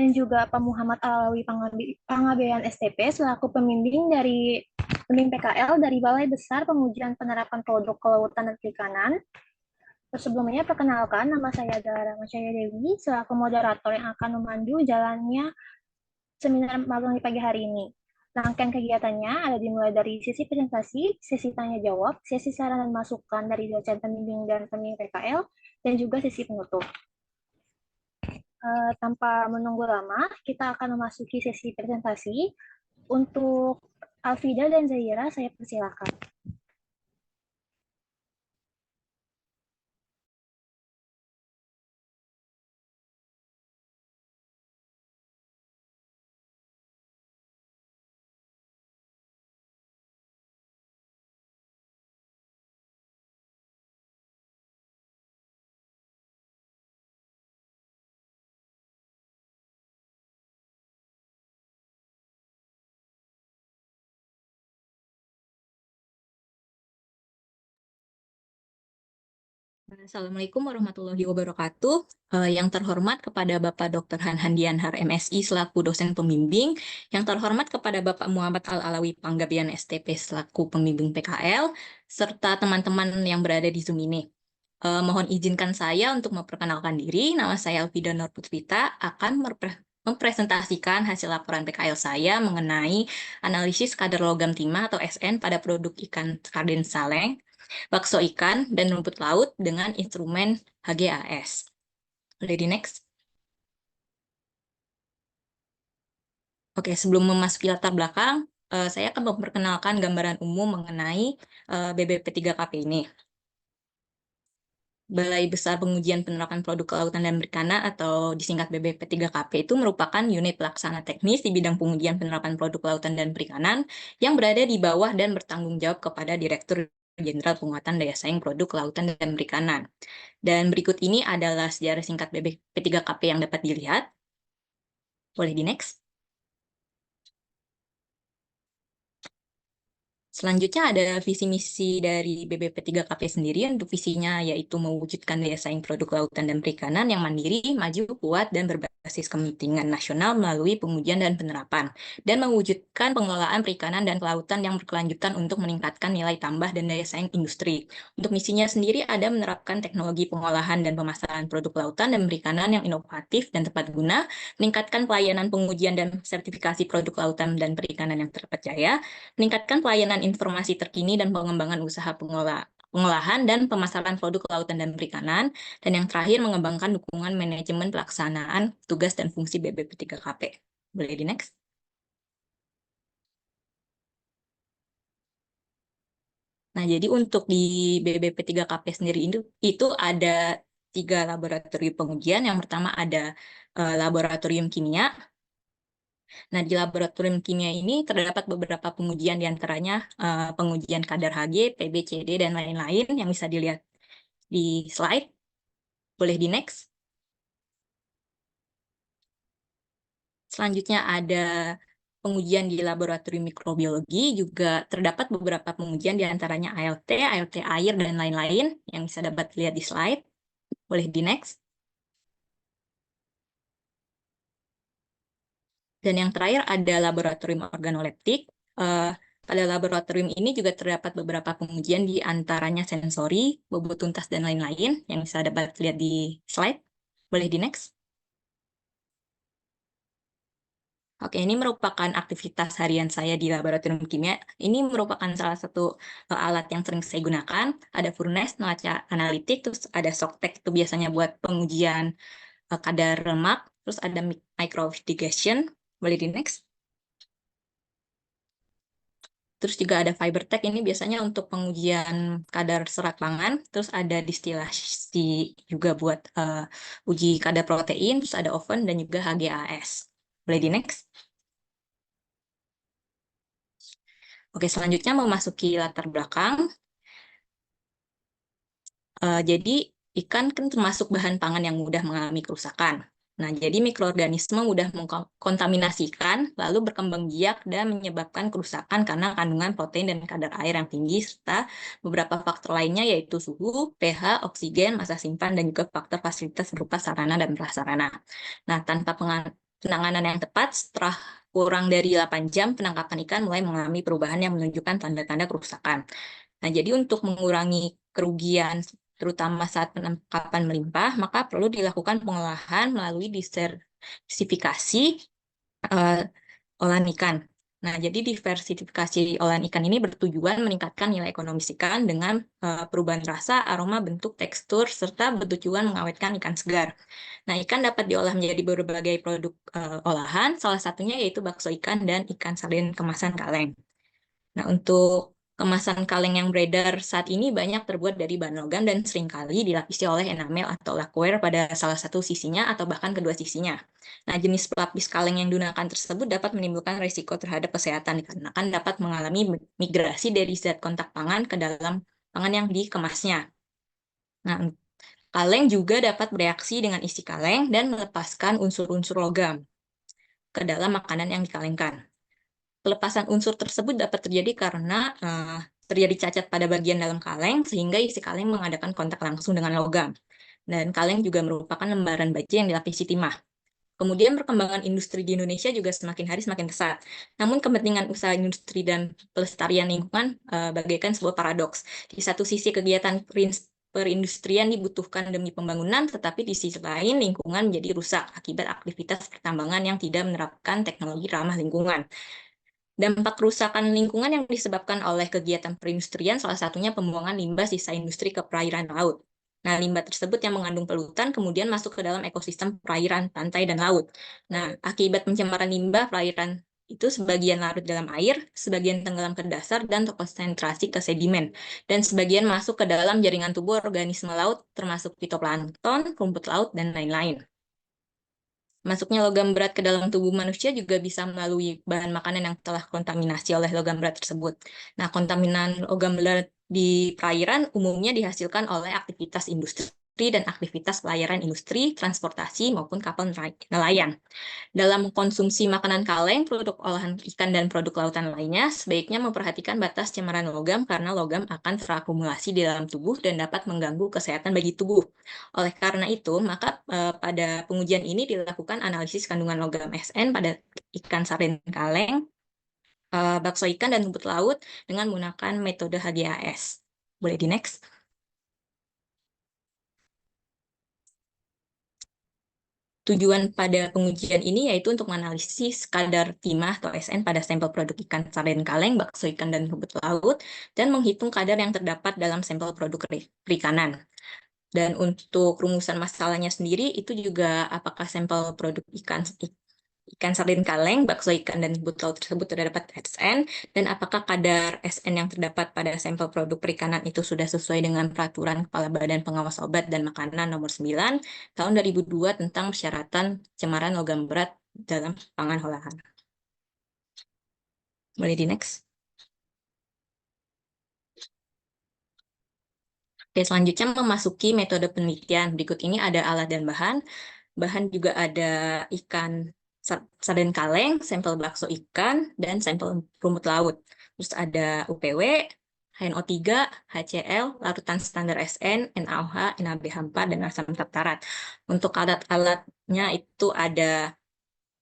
dan juga Pak Muhammad Alawi Pangabean STP selaku pembimbing PKL dari Balai Besar Pengujian Penerapan Produk Kelautan dan Perikanan. Sebelumnya, perkenalkan, nama saya adalah Ramasya Dewi, selaku moderator yang akan memandu jalannya seminar magang di pagi hari ini. Rangkaian kegiatannya ada dimulai dari sesi presentasi, sesi tanya jawab, sesi saran dan masukan dari dosen pembimbing dan pembimbing PKL, dan juga sesi penutup. Tanpa menunggu lama, kita akan memasuki sesi presentasi. Untuk Alfida dan Zahira, saya persilakan. Assalamualaikum warahmatullahi wabarakatuh. Yang terhormat kepada Bapak Dr. Hanhan Dianhar MSI selaku dosen pembimbing, yang terhormat kepada Bapak Muhammad Al-Alawi Panggabean STP selaku pembimbing PKL, serta teman-teman yang berada di Zoom ini. Mohon izinkan saya untuk memperkenalkan diri. Nama saya Alfida Nurputvita, akan mempresentasikan hasil laporan PKL saya mengenai analisis kadar logam timah atau SN pada produk ikan sarden saleng, bakso ikan, dan rumput laut dengan instrumen HGAS. Boleh di next? Oke, sebelum memasuki latar belakang, saya akan memperkenalkan gambaran umum mengenai BBP3KP ini. Balai Besar Pengujian Penerapan Produk Kelautan dan Perikanan atau disingkat BBP3KP itu merupakan unit pelaksana teknis di bidang pengujian penerapan produk kelautan dan perikanan yang berada di bawah dan bertanggung jawab kepada Direktur Jenderal Penguatan Daya Saing Produk Kelautan dan Perikanan. Dan berikut ini adalah sejarah singkat BBP3KP yang dapat dilihat. Boleh di next? Selanjutnya ada visi misi dari BBP3KP sendiri. Untuk visinya yaitu mewujudkan daya saing produk lautan dan perikanan yang mandiri, maju, kuat, dan berbasis kepentingan nasional melalui pengujian dan penerapan, dan mewujudkan pengelolaan perikanan dan kelautan yang berkelanjutan untuk meningkatkan nilai tambah dan daya saing industri. Untuk misinya sendiri ada menerapkan teknologi pengolahan dan pemasaran produk lautan dan perikanan yang inovatif dan tepat guna, meningkatkan pelayanan pengujian dan sertifikasi produk lautan dan perikanan yang terpercaya, meningkatkan pelayanan informasi terkini dan pengembangan usaha pengolahan dan pemasaran produk kelautan dan perikanan, dan yang terakhir mengembangkan dukungan manajemen pelaksanaan tugas dan fungsi BBP3KP. Boleh di next? Nah, jadi untuk di BBP3KP sendiri itu ada 3 laboratorium pengujian. Yang pertama ada laboratorium kimia. Nah, di laboratorium kimia ini terdapat beberapa pengujian, diantaranya pengujian kadar Hg, Pb, Cd, dan lain-lain yang bisa dilihat di slide. Boleh di next. Selanjutnya ada pengujian di laboratorium mikrobiologi, juga terdapat beberapa pengujian diantaranya ALT, ALT air, dan lain-lain yang bisa dapat dilihat di slide. Boleh di next. Dan yang terakhir ada laboratorium organoleptik. Pada laboratorium ini juga terdapat beberapa pengujian di antaranya sensori, bobot tuntas, dan lain-lain yang bisa dapat lihat di slide. Boleh di next. Oke, ini merupakan aktivitas harian saya di laboratorium kimia. Ini merupakan salah satu alat yang sering saya gunakan. Ada Furnace, neraca analitik, terus ada Soctech, itu biasanya buat pengujian kadar lemak, terus ada microvitigation. Boleh di next. Terus juga ada FiberTech, ini biasanya untuk pengujian kadar serat pangan. Terus ada distilasi juga buat uji kadar protein. Terus ada oven dan juga HGAS. Boleh di next. Oke, selanjutnya memasuki latar belakang. Jadi ikan kan termasuk bahan pangan yang mudah mengalami kerusakan. Nah, jadi mikroorganisme mudah mengkontaminasikan, lalu berkembang biak dan menyebabkan kerusakan karena kandungan protein dan kadar air yang tinggi, serta beberapa faktor lainnya yaitu suhu, pH, oksigen, massa simpan, dan juga faktor fasilitas berupa sarana dan prasarana. Nah, penanganan yang tepat, setelah kurang dari 8 jam, penangkapan ikan mulai mengalami perubahan yang menunjukkan tanda-tanda kerusakan. Nah, jadi untuk mengurangi kerugian, terutama saat penangkapan melimpah, maka perlu dilakukan pengolahan melalui diversifikasi olahan ikan. Nah, jadi diversifikasi olahan ikan ini bertujuan meningkatkan nilai ekonomis ikan dengan perubahan rasa, aroma, bentuk, tekstur, serta bertujuan mengawetkan ikan segar. Nah, ikan dapat diolah menjadi berbagai produk olahan, salah satunya yaitu bakso ikan dan ikan sarden kemasan kaleng. Nah, untuk kemasan kaleng yang beredar saat ini banyak terbuat dari bahan logam dan seringkali dilapisi oleh enamel atau lacquer pada salah satu sisinya atau bahkan kedua sisinya. Nah, jenis pelapis kaleng yang digunakan tersebut dapat menimbulkan risiko terhadap kesehatan dikarenakan dapat mengalami migrasi dari zat kontak pangan ke dalam pangan yang dikemasnya. Nah, kaleng juga dapat bereaksi dengan isi kaleng dan melepaskan unsur-unsur logam ke dalam makanan yang dikalengkan. Pelepasan unsur tersebut dapat terjadi karena terjadi cacat pada bagian dalam kaleng sehingga isi kaleng mengadakan kontak langsung dengan logam. Dan kaleng juga merupakan lembaran baja yang dilapisi timah. Kemudian perkembangan industri di Indonesia juga semakin hari semakin pesat. Namun kepentingan usaha industri dan pelestarian lingkungan bagaikan sebuah paradoks. Di satu sisi kegiatan perindustrian dibutuhkan demi pembangunan, tetapi di sisi lain lingkungan menjadi rusak akibat aktivitas pertambangan yang tidak menerapkan teknologi ramah lingkungan. Dampak kerusakan lingkungan yang disebabkan oleh kegiatan perindustrian salah satunya pembuangan limbah sisa industri ke perairan laut. Nah, limbah tersebut yang mengandung polutan kemudian masuk ke dalam ekosistem perairan, pantai, dan laut. Nah, akibat pencemaran limbah perairan itu sebagian larut dalam air, sebagian tenggelam ke dasar dan terkonsentrasi ke sedimen, dan sebagian masuk ke dalam jaringan tubuh organisme laut termasuk fitoplankton, rumput laut, dan lain-lain. Masuknya logam berat ke dalam tubuh manusia juga bisa melalui bahan makanan yang telah kontaminasi oleh logam berat tersebut. Nah, kontaminan logam berat di perairan umumnya dihasilkan oleh aktivitas industri dan aktivitas pelayaran industri, transportasi, maupun kapal nelayan. Dalam mengkonsumsi makanan kaleng, produk olahan ikan, dan produk lautan lainnya, sebaiknya memperhatikan batas cemaran logam karena logam akan terakumulasi di dalam tubuh dan dapat mengganggu kesehatan bagi tubuh. Oleh karena itu, maka pada pengujian ini dilakukan analisis kandungan logam SN pada ikan sarden kaleng, bakso ikan, dan rumput laut dengan menggunakan metode HGAS. Boleh di next? Tujuan pada pengujian ini yaitu untuk menganalisis kadar timah atau SN pada sampel produk ikan sarden kaleng, bakso ikan, dan rumput laut, dan menghitung kadar yang terdapat dalam sampel produk perikanan. Dan untuk rumusan masalahnya sendiri itu juga apakah sampel produk ikan sarden kaleng, bakso ikan, dan rumput laut tersebut terdapat SN, dan apakah kadar SN yang terdapat pada sampel produk perikanan itu sudah sesuai dengan peraturan Kepala Badan Pengawas Obat dan Makanan nomor 9 tahun 2002 tentang persyaratan cemaran logam berat dalam pangan olahan. Boleh di next? Oke, selanjutnya memasuki metode penelitian. Berikut ini ada alat dan bahan. Bahan juga ada ikan sarden kaleng, sampel bakso ikan, dan sampel rumput laut. Terus ada UPW, HNO3, HCl, larutan standar SN, NaOH, NaBH4, dan asam tartarat. Untuk alat-alatnya itu ada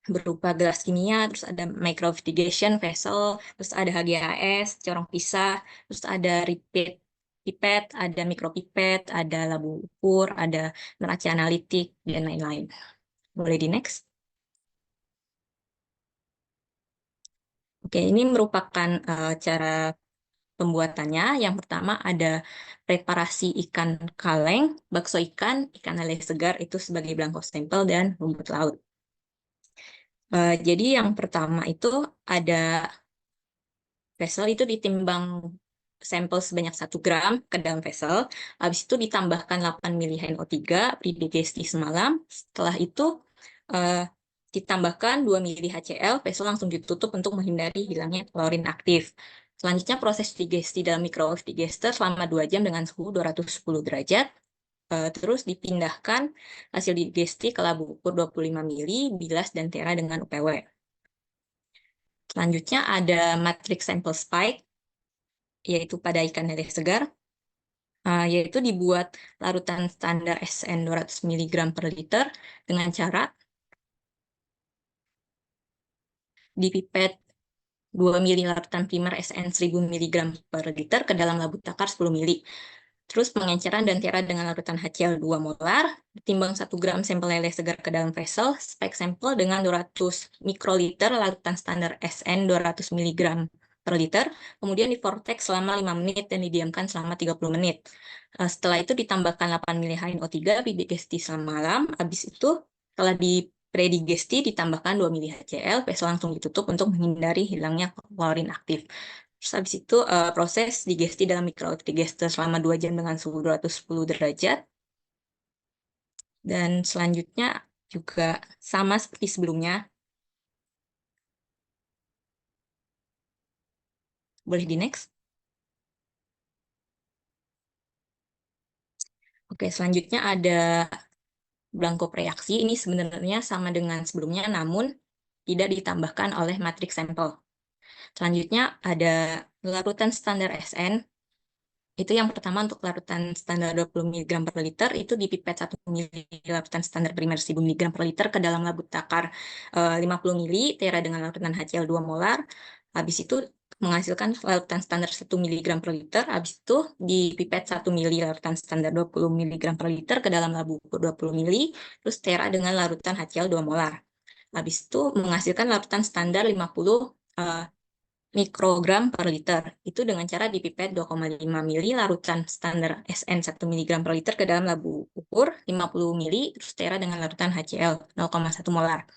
berupa gelas kimia, terus ada microvitigation vessel, terus ada HGAS, corong pisah, terus ada repeat pipet, ada mikropipet, ada labu ukur, ada neraca analitik, dan lain-lain. Boleh di next? Oke, ini merupakan cara pembuatannya. Yang pertama ada preparasi ikan kaleng, bakso ikan, ikan lele segar itu sebagai belangko sampel, dan rumput laut. Jadi yang pertama itu ada vessel itu ditimbang sampel sebanyak 1 gram ke dalam vessel. Habis itu ditambahkan 8 mili HNO3, didigesti semalam. Setelah itu eh, ditambahkan 2 mili HCl, vessel langsung ditutup untuk menghindari hilangnya klorin aktif. Selanjutnya proses digesti dalam microwave digester selama 2 jam dengan suhu 210 derajat. Terus dipindahkan hasil digesti ke labu ukur 25 mili, bilas, dan tera dengan UPW. Selanjutnya ada matrix sample spike, yaitu pada ikan lele segar, yaitu dibuat larutan standar SN 200 mg per liter dengan cara dipipet 2 mili larutan primer SN 1000 mg per liter ke dalam labu takar 10 mili. Terus pengenceran dan tiara dengan larutan HCl 2 molar, ditimbang 1 gram sampel lele segar ke dalam vessel, spike sampel dengan 200 mikroliter larutan standar SN 200 mg per liter, kemudian divortex selama 5 menit dan didiamkan selama 30 menit. Setelah itu ditambahkan 8 mili HNO3, didigesti selama malam, habis itu setelah di predigesti ditambahkan 2 mili HCl, vessel langsung ditutup untuk menghindari hilangnya klorin aktif. Terus habis itu proses digesti dalam mikrodigester selama 2 jam dengan suhu 210 derajat. Dan selanjutnya juga sama seperti sebelumnya. Boleh di next? Oke, selanjutnya ada blanko reaksi. Ini sebenarnya sama dengan sebelumnya, namun tidak ditambahkan oleh matriks sampel. Selanjutnya ada larutan standar SN. Itu yang pertama untuk larutan standar 20 mg per liter, itu dipipet 1 mili larutan standar primer 1000 mg per liter ke dalam labu takar 50 mili, tera dengan larutan HCl 2 molar. Habis itu menghasilkan larutan standar 1 mg per liter, habis itu dipipet 1 mili larutan standar 20 mg per liter ke dalam labu 20 mili, terus tera dengan larutan HCl 2 molar. Habis itu menghasilkan larutan standar 50 mikrogram per liter. Itu dengan cara dipipet 2,5 mili larutan standar SN 1 mg per liter ke dalam labu ukur 50 mili, terus tera dengan larutan HCl 0,1 molar.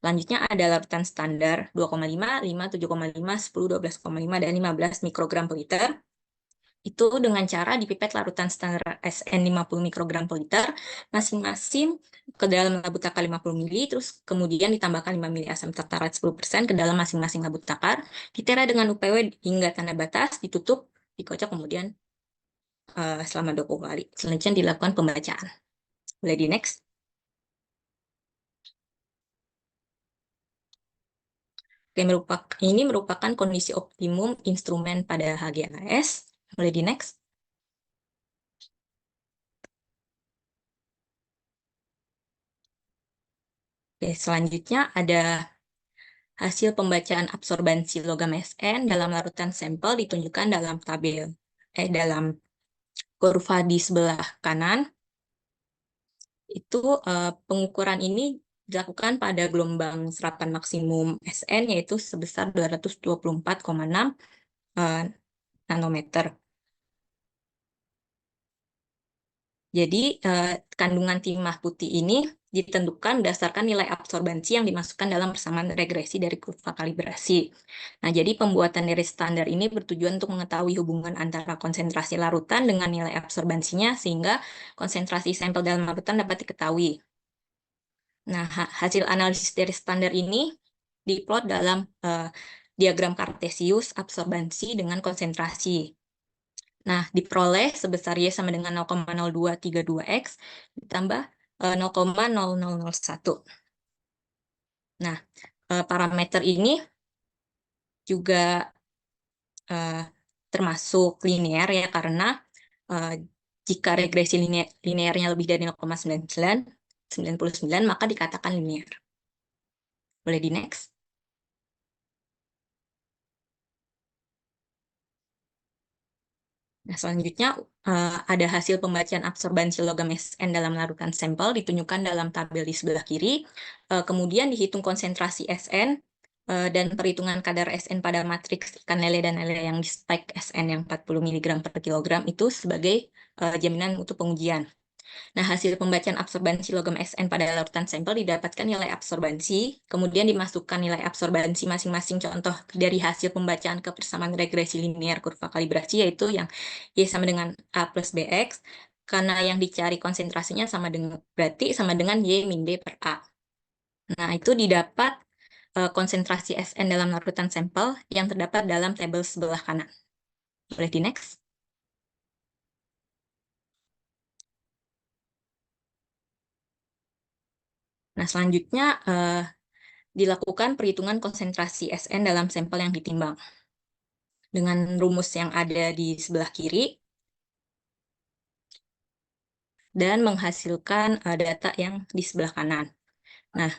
Selanjutnya ada larutan standar 2,5, 5, 7,5, 10, 12,5, dan 15 mikrogram per liter. Itu dengan cara dipipet larutan standar SN 50 mikrogram per liter, masing-masing ke dalam labu takar 50 mili, terus kemudian ditambahkan 5 mili asam tartarat 10% ke dalam masing-masing labu takar, ditera dengan UPW hingga tanda batas, ditutup, dikocok, kemudian selama 20 kali. Selanjutnya dilakukan pembacaan. Boleh di next. Oke, ini merupakan kondisi optimum instrumen pada HGLS. Boleh di next. Oke, selanjutnya ada hasil pembacaan absorbansi logam SN dalam larutan sampel ditunjukkan dalam dalam kurva di sebelah kanan. Itu pengukuran ini dilakukan pada gelombang serapan maksimum SN yaitu sebesar 224,6 nanometer. Jadi kandungan timah putih ini ditentukan berdasarkan nilai absorbansi yang dimasukkan dalam persamaan regresi dari kurva kalibrasi. Nah, jadi pembuatan dari standar ini bertujuan untuk mengetahui hubungan antara konsentrasi larutan dengan nilai absorbansinya sehingga konsentrasi sampel dalam larutan dapat diketahui. Nah, hasil analisis dari standar ini diplot dalam diagram Cartesius absorbansi dengan konsentrasi. Nah, diperoleh sebesar Y sama dengan 0,0232X ditambah 0,0001. Nah, parameter ini juga termasuk linear ya, karena jika regresi linearnya lebih dari 0,99, maka dikatakan linear. Boleh di next. Nah, selanjutnya ada hasil pembacaan absorbansi logam SN dalam larutan sampel ditunjukkan dalam tabel di sebelah kiri. Kemudian dihitung konsentrasi SN dan perhitungan kadar SN pada matriks ikan lele dan lele yang di spike SN yang 40 mg per kilogram itu sebagai jaminan mutu pengujian. Nah, hasil pembacaan absorbansi logam SN pada larutan sampel didapatkan nilai absorbansi, kemudian dimasukkan nilai absorbansi masing-masing contoh dari hasil pembacaan ke persamaan regresi linear kurva kalibrasi, yaitu yang Y sama dengan A plus BX, karena yang dicari konsentrasinya berarti sama dengan Y min B per A. Nah, itu didapat konsentrasi SN dalam larutan sampel yang terdapat dalam tabel sebelah kanan. Boleh di next. Nah, selanjutnya dilakukan perhitungan konsentrasi SN dalam sampel yang ditimbang. Dengan rumus yang ada di sebelah kiri, dan menghasilkan data yang di sebelah kanan. Nah,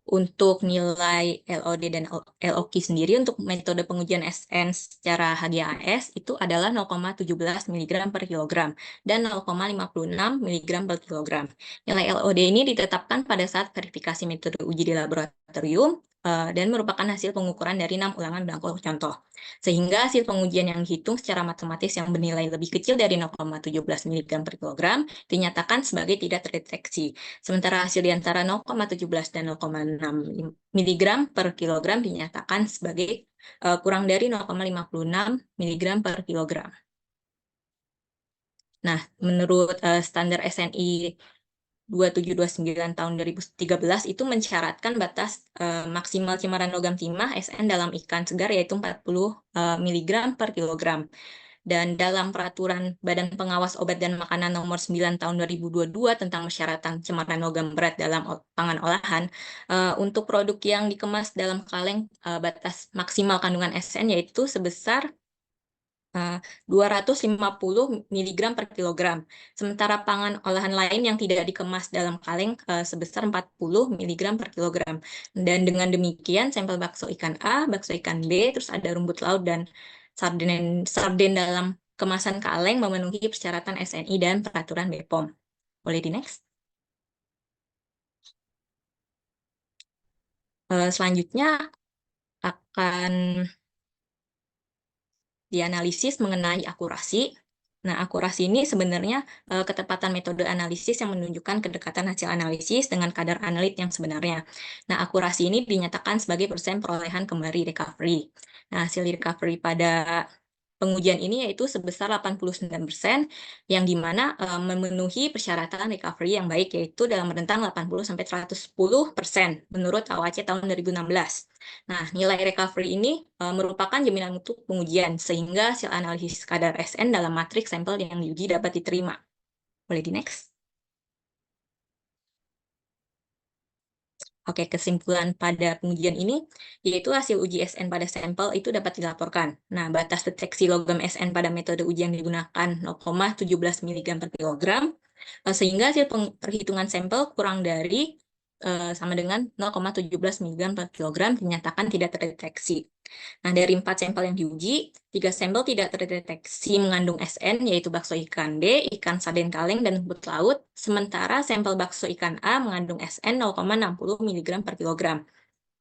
Untuk nilai LOD dan LOQ sendiri untuk metode pengujian SN secara HGAS itu adalah 0,17 mg per kilogram dan 0,56 mg per kilogram. Nilai LOD ini ditetapkan pada saat verifikasi metode uji di laboratorium dan merupakan hasil pengukuran dari 6 ulangan belangko contoh. Sehingga hasil pengujian yang dihitung secara matematis yang bernilai lebih kecil dari 0,17 mg per kilogram dinyatakan sebagai tidak terdeteksi. Sementara hasil di antara 0,17 dan 0,6 mg per kilogram dinyatakan sebagai kurang dari 0,56 mg per kilogram. Nah, menurut standar SNI 2729 tahun 2013 itu mensyaratkan batas maksimal cemaran logam timah SN dalam ikan segar yaitu 40 mg per kilogram. Dan dalam peraturan Badan Pengawas Obat dan Makanan nomor 9 tahun 2022 tentang persyaratan cemaran logam berat dalam pangan olahan, untuk produk yang dikemas dalam kaleng batas maksimal kandungan SN yaitu sebesar 250 mg per kilogram. Sementara pangan olahan lain yang tidak dikemas dalam kaleng sebesar 40 mg per kilogram. Dan dengan demikian sampel bakso ikan A, bakso ikan B, terus ada rumput laut dan sarden dalam kemasan kaleng memenuhi persyaratan SNI dan peraturan BPOM. Boleh di next? Selanjutnya akan dianalisis mengenai akurasi. Nah, akurasi ini sebenarnya ketepatan metode analisis yang menunjukkan kedekatan hasil analisis dengan kadar analit yang sebenarnya. Nah, akurasi ini dinyatakan sebagai persen perolehan kembali recovery. Nah, hasil recovery pada pengujian ini yaitu sebesar 89%, yang dimana memenuhi persyaratan recovery yang baik, yaitu dalam rentang 80-110% menurut AOAC tahun 2016. Nah, nilai recovery ini merupakan jaminan mutu pengujian, sehingga hasil analisis kadar SN dalam matriks sampel yang diuji dapat diterima. Boleh di next? Oke, kesimpulan pada pengujian ini, yaitu hasil uji SN pada sampel itu dapat dilaporkan. Nah, batas deteksi logam SN pada metode uji yang digunakan 0,17 mg per kilogram, sehingga hasil perhitungan sampel kurang dari sama dengan 0,17 mg per kilogram dinyatakan tidak terdeteksi. Nah, dari 4 sampel yang diuji, 3 sampel tidak terdeteksi mengandung SN, yaitu bakso ikan D, ikan sarden kaleng, dan rumput laut, sementara sampel bakso ikan A mengandung SN 0,60 mg per kilogram.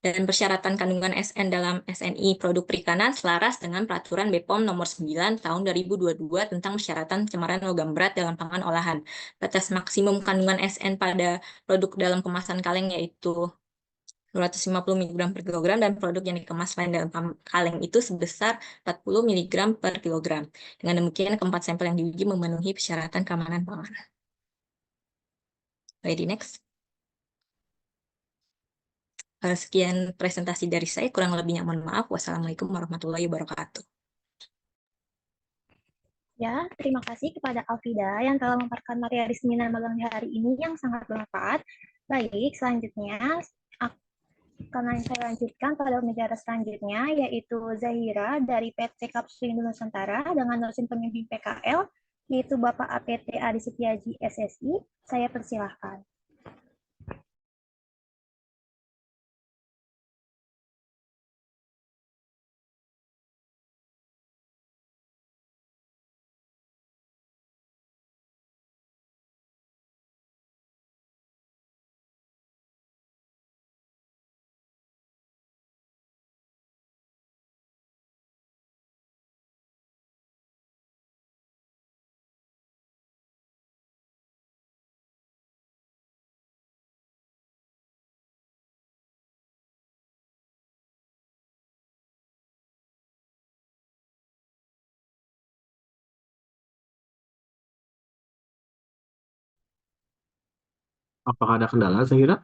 Dan persyaratan kandungan SN dalam SNI produk perikanan selaras dengan peraturan BPOM nomor 9 tahun 2022 tentang persyaratan pencemaran logam berat dalam pangan olahan. Batas maksimum kandungan SN pada produk dalam kemasan kaleng yaitu 250 mg per kilogram dan produk yang dikemas lain dalam kaleng itu sebesar 40 mg per kilogram. Dengan demikian, keempat sampel yang diuji memenuhi persyaratan keamanan pangan. Ready next? Sekian presentasi dari saya, kurang lebihnya mohon maaf. Wassalamualaikum warahmatullahi wabarakatuh. Ya, terima kasih kepada Alfida yang telah memperkenalkan materi seminar magang di hari ini yang sangat bermanfaat. Baik, selanjutnya akan saya lanjutkan pada pembicara selanjutnya, yaitu Zahira dari PT Kapsul Nusantara dengan dosen pembimbing PKL, yaitu Bapak APT Adi Setiaji SSI. Saya persilahkan. Apakah ada kendala, saya kira?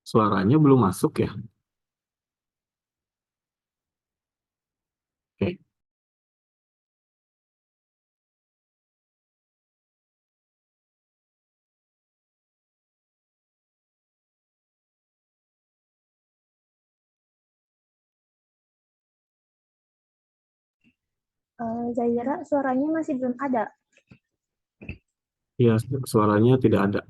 Suaranya belum masuk ya? Oke. Zahira, suaranya masih belum ada. Ya, suaranya tidak ada.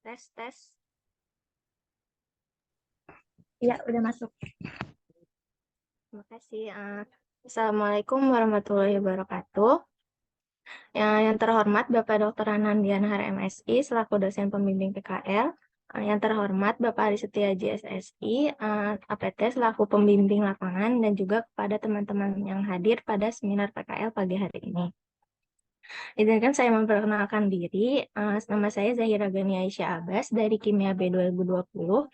Tes, tes. Iya, udah masuk. Terima kasih. Assalamualaikum warahmatullahi wabarakatuh. Yang terhormat Bapak Dr. Anandian HRMSI selaku dosen pembimbing PKL. Yang terhormat Bapak Ari Setiaji SSI, APT selaku pembimbing lapangan, dan juga kepada teman-teman yang hadir pada seminar PKL pagi hari ini. Izinkan saya memperkenalkan diri. Nama saya Zahira Gani Aisyah Abbas dari Kimia B 2020.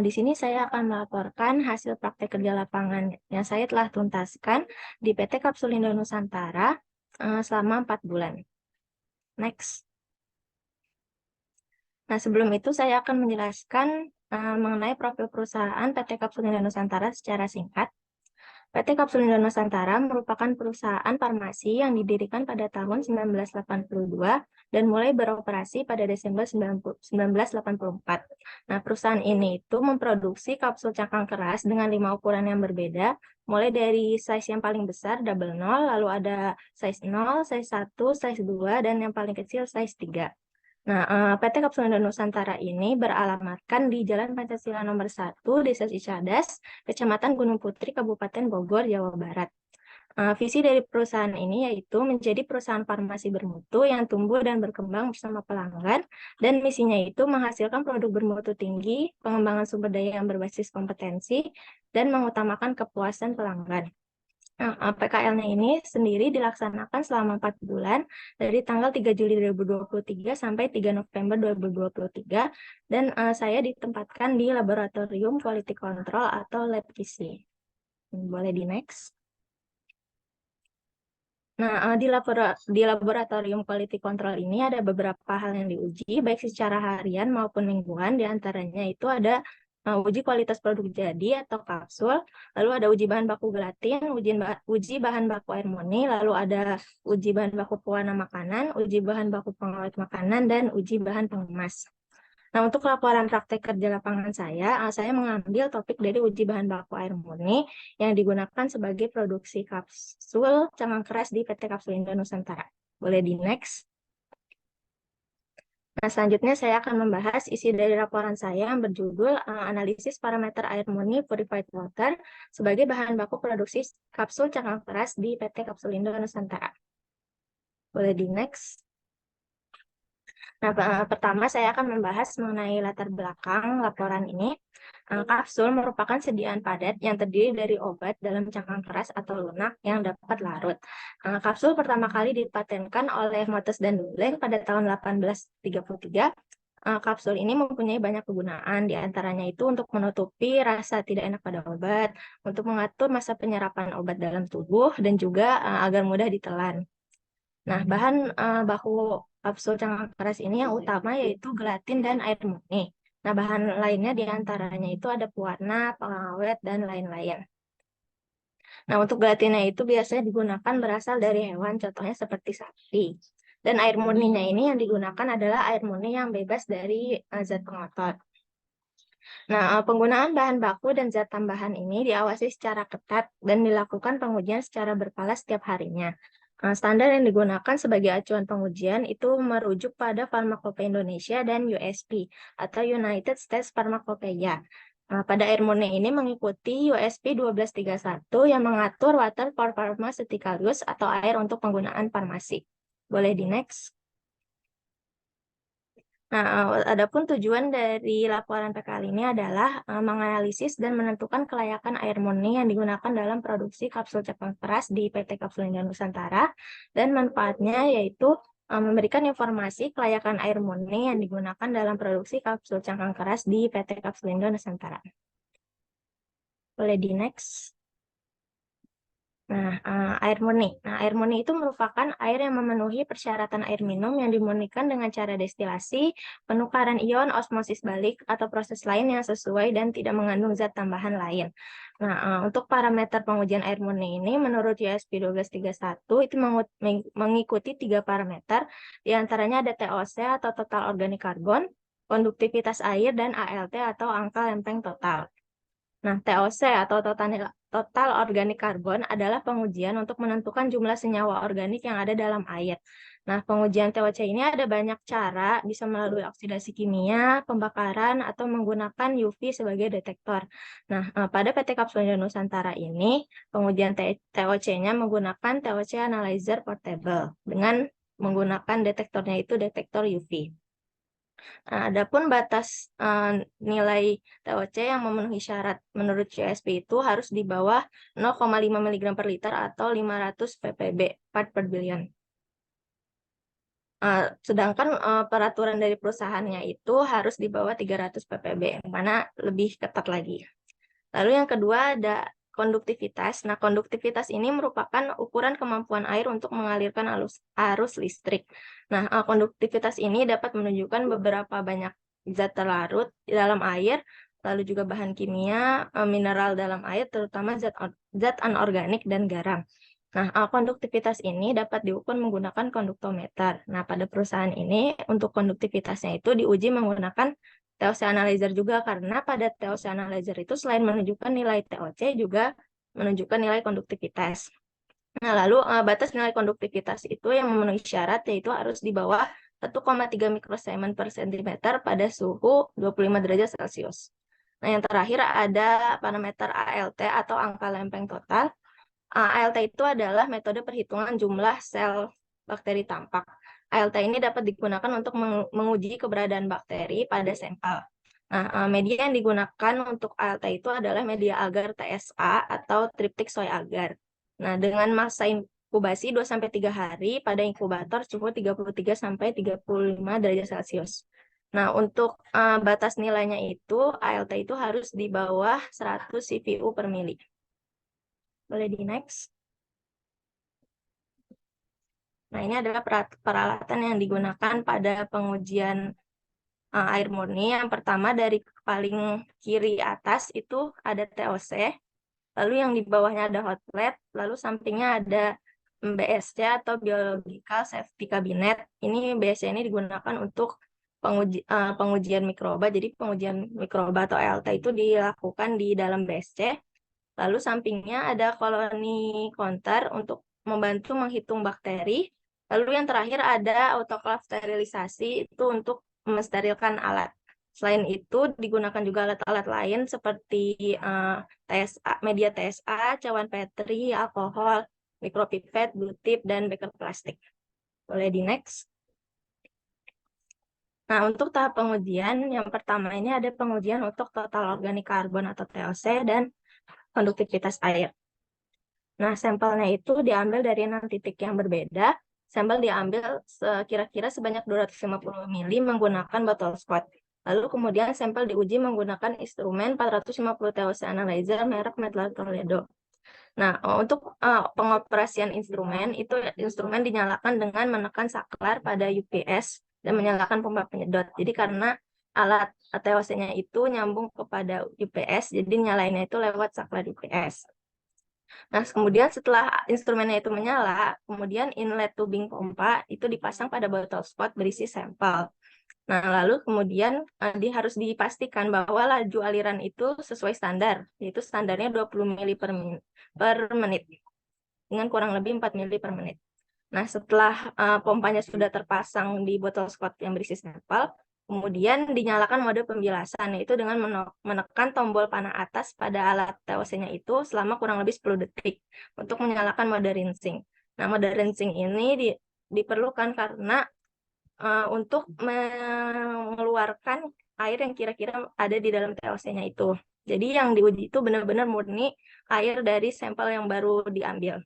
Di sini saya akan melaporkan hasil praktek kerja lapangan yang saya telah tuntaskan di PT Kapsulindo Nusantara selama 4 bulan. Next. Nah, sebelum itu saya akan menjelaskan mengenai profil perusahaan PT Kapsulindo Nusantara secara singkat. PT Kapsulindo Nusantara merupakan perusahaan farmasi yang didirikan pada tahun 1982 dan mulai beroperasi pada Desember 1984. Nah, perusahaan ini itu memproduksi kapsul cangkang keras dengan 5 ukuran yang berbeda, mulai dari size yang paling besar double 0, lalu ada size 0, size 1, size 2, dan yang paling kecil size 3. Nah, PT Kapsulindo Nusantara ini beralamatkan di Jalan Pancasila nomor 1, Desa Cicadas, Kecamatan Gunung Putri, Kabupaten Bogor, Jawa Barat. Visi dari perusahaan ini yaitu menjadi perusahaan farmasi bermutu yang tumbuh dan berkembang bersama pelanggan, dan misinya itu menghasilkan produk bermutu tinggi, pengembangan sumber daya yang berbasis kompetensi, dan mengutamakan kepuasan pelanggan. PKL-nya ini sendiri dilaksanakan selama 4 bulan dari tanggal 3 Juli 2023 sampai 3 November 2023, dan saya ditempatkan di Laboratorium Quality Control atau Lab QC. Boleh di next. Nah, di Laboratorium Quality Control ini ada beberapa hal yang diuji, baik secara harian maupun mingguan. Di antaranya itu ada uji kualitas produk jadi atau kapsul, lalu ada uji bahan baku gelatin, uji bahan baku air murni, lalu ada uji bahan baku pewarna makanan, uji bahan baku pengawet makanan, dan uji bahan pengemas. Nah, untuk laporan praktek kerja lapangan saya mengambil topik dari uji bahan baku air murni yang digunakan sebagai produksi kapsul cangkang keras di PT Kapsulindo Nusantara. Boleh di next. Nah, selanjutnya saya akan membahas isi dari laporan saya yang berjudul Analisis Parameter Air Murni Purified Water sebagai bahan baku produksi kapsul cangkang keras di PT Kapsulindo Nusantara. Boleh di next. Nah, pertama saya akan membahas mengenai latar belakang laporan ini. Kapsul merupakan sediaan padat yang terdiri dari obat dalam cangkang keras atau lunak yang dapat larut. Kapsul pertama kali dipatenkan oleh Mottes dan Duleng pada tahun 1833. Kapsul ini mempunyai banyak kegunaan, di antaranya itu untuk menutupi rasa tidak enak pada obat, untuk mengatur masa penyerapan obat dalam tubuh, dan juga agar mudah ditelan. Nah, bahan baku kapsul cangkang keras ini yang utama yaitu gelatin dan air murni. Nah, bahan lainnya diantaranya itu ada pewarna, pengawet, dan lain-lain. Nah, untuk gelatinnya itu biasanya digunakan berasal dari hewan, contohnya seperti sapi. Dan air murninya ini yang digunakan adalah air murni yang bebas dari zat pengotor. Nah, penggunaan bahan baku dan zat tambahan ini diawasi secara ketat dan dilakukan pengujian secara berkala setiap harinya. Standar yang digunakan sebagai acuan pengujian itu merujuk pada Pharmacopeia Indonesia dan USP atau United States Pharmacopeia. Pada air murni ini mengikuti USP 1231 yang mengatur water for pharmaceutical use atau air untuk penggunaan farmasi. Boleh di next. Nah, adapun tujuan dari laporan PKL ini adalah menganalisis dan menentukan kelayakan air murni yang digunakan dalam produksi kapsul cangkang keras di PT Kapsulindo Nusantara, dan manfaatnya yaitu memberikan informasi kelayakan air murni yang digunakan dalam produksi kapsul cangkang keras di PT Kapsulindo Nusantara. Boleh di next. Nah, air murni. Nah, air murni itu merupakan air yang memenuhi persyaratan air minum yang dimurnikan dengan cara destilasi, penukaran ion, osmosis balik, atau proses lain yang sesuai dan tidak mengandung zat tambahan lain. Nah, untuk parameter pengujian air murni ini, menurut USP 1231, itu mengikuti 3 parameter, diantaranya ada TOC atau total organik karbon, konduktivitas air, dan ALT atau angka lempeng total. Nah, TOC atau total organik karbon adalah pengujian untuk menentukan jumlah senyawa organik yang ada dalam air. Nah, pengujian TOC ini ada banyak cara, bisa melalui oksidasi kimia, pembakaran, atau menggunakan UV sebagai detektor. Nah, pada PT Kapsul Indo Nusantara ini, pengujian TOC-nya menggunakan TOC Analyzer Portable dengan menggunakan detektornya itu detektor UV. Nah, adapun batas nilai TOC yang memenuhi syarat menurut USP itu harus di bawah 0,5 mg per liter atau 500 ppb part per billion. Sedangkan peraturan dari perusahaannya itu harus di bawah 300 ppb, yang mana lebih ketat lagi. Lalu yang kedua ada konduktivitas. Nah, konduktivitas ini merupakan ukuran kemampuan air untuk mengalirkan arus listrik. Nah, konduktivitas ini dapat menunjukkan beberapa banyak zat terlarut di dalam air, lalu juga bahan kimia, mineral dalam air, terutama zat anorganik dan garam. Nah, konduktivitas ini dapat diukur menggunakan konduktometer. Nah, pada perusahaan ini, untuk konduktivitasnya itu diuji menggunakan TOC Analyzer juga, karena pada TOC Analyzer itu selain menunjukkan nilai TOC, juga menunjukkan nilai konduktivitas. Nah, lalu batas nilai konduktivitas itu yang memenuhi syarat, yaitu harus di bawah 1,3 mikrosiemens per sentimeter pada suhu 25 derajat Celcius. Nah, yang terakhir ada parameter ALT atau angka lempeng total. ALT itu adalah metode perhitungan jumlah sel bakteri tampak. ALT ini dapat digunakan untuk menguji keberadaan bakteri pada sampel. Nah, media yang digunakan untuk ALT itu adalah media agar TSA atau triptik soy agar. Nah, dengan masa inkubasi 2-3 hari pada inkubator suhu 33-35 derajat Celcius. Nah, untuk batas nilainya itu, ALT itu harus di bawah 100 CVU per mili. Boleh di next. Nah, ini adalah peralatan yang digunakan pada pengujian air murni. Yang pertama dari paling kiri atas itu ada TOC, lalu yang di bawahnya ada hot plate, lalu sampingnya ada BSC atau Biological Safety Cabinet. Ini BSC ini digunakan untuk pengujian mikroba. Jadi pengujian mikroba atau ALT itu dilakukan di dalam BSC. Lalu sampingnya ada koloni counter untuk membantu menghitung bakteri. Lalu yang terakhir ada autoclave sterilisasi, itu untuk mensterilkan alat. Selain itu digunakan juga alat-alat lain seperti TSA, media TSA, cawan Petri, alkohol, mikropipet, blue tip, dan beker plastik. Boleh di next. Nah, untuk tahap pengujian, yang pertama ini ada pengujian untuk total organik karbon atau TOC dan konduktivitas air. Nah, sampelnya itu diambil dari 6 titik yang berbeda. Sampel diambil kira-kira sebanyak 250 ml menggunakan botol spot. Lalu kemudian sampel diuji menggunakan instrumen 450 TOC Analyzer merek Mettler Toledo. Nah, untuk pengoperasian instrumen, itu instrumen dinyalakan dengan menekan saklar pada UPS dan menyalakan pompa penyedot. Jadi karena alat TOC-nya itu nyambung kepada UPS, jadi nyalainnya itu lewat saklar UPS. Nah, kemudian setelah instrumennya itu menyala, kemudian inlet tubing pompa itu dipasang pada botol spot berisi sampel. Nah, lalu kemudian harus dipastikan bahwa laju aliran itu sesuai standar, yaitu standarnya 20 mili per menit, dengan kurang lebih 4 mili per menit. Nah, setelah pompanya sudah terpasang di botol spot yang berisi sampel, kemudian dinyalakan mode pembilasan, yaitu dengan menekan tombol panah atas pada alat TOC-nya itu selama kurang lebih 10 detik untuk menyalakan mode rinsing. Nah, mode rinsing ini diperlukan karena untuk mengeluarkan air yang kira-kira ada di dalam TOC-nya itu. Jadi yang diuji itu benar-benar murni air dari sampel yang baru diambil.